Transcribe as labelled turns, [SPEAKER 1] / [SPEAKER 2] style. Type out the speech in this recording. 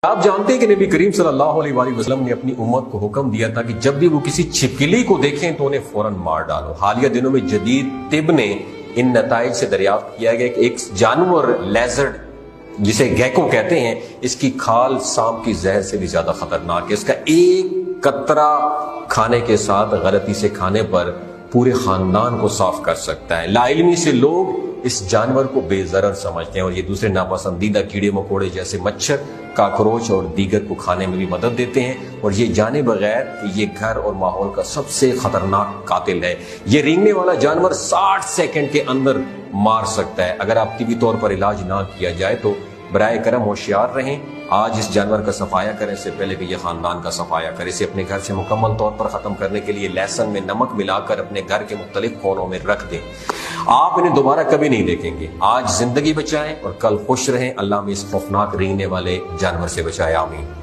[SPEAKER 1] آپ جانتے ہیں کہ نبی کریم صلی اللہ علیہ وآلہ وسلم نے اپنی امت کو حکم دیا تھا کہ جب بھی وہ کسی چھپکلی کو دیکھیں تو انہیں فوراً مار ڈالو۔ حالیہ دنوں میں جدید طب نے ان نتائج سے دریافت کیا گیا کہ ایک جانور لیزرڈ جسے گیکو کہتے ہیں، اس کی کھال سانپ کی زہر سے بھی زیادہ خطرناک ہے۔ اس کا ایک قطرہ کھانے کے ساتھ غلطی سے کھانے پر پورے خاندان کو صاف کر سکتا ہے۔ لا علمی سے لوگ اس جانور کو بے ضرر سمجھتے ہیں اور یہ دوسرے ناپسندیدہ کیڑے مکوڑے جیسے مچھر، کاکروچ اور دیگر کو کھانے میں بھی مدد دیتے ہیں، اور یہ جانے بغیر کہ یہ گھر اور ماحول کا سب سے خطرناک قاتل ہے۔ یہ رینگنے والا جانور 60 سیکنڈ کے اندر مار سکتا ہے۔ اگر آپ طبی طور پر علاج نہ کیا جائے تو برائے کرم ہوشیار رہیں۔ آج اس جانور کا صفایا کریں اس سے پہلے کہ یہ خاندان کا صفایا کرے۔ اسے اپنے گھر سے مکمل طور پر ختم کرنے کے لیے لہسن میں نمک ملا کر اپنے گھر کے مختلف کونوں میں رکھ دیں۔ آپ انہیں دوبارہ کبھی نہیں دیکھیں گے۔ آج زندگی بچائیں اور کل خوش رہیں۔ اللہ ہمیں اس خوفناک رینگنے والے جانور سے بچائے، آمین۔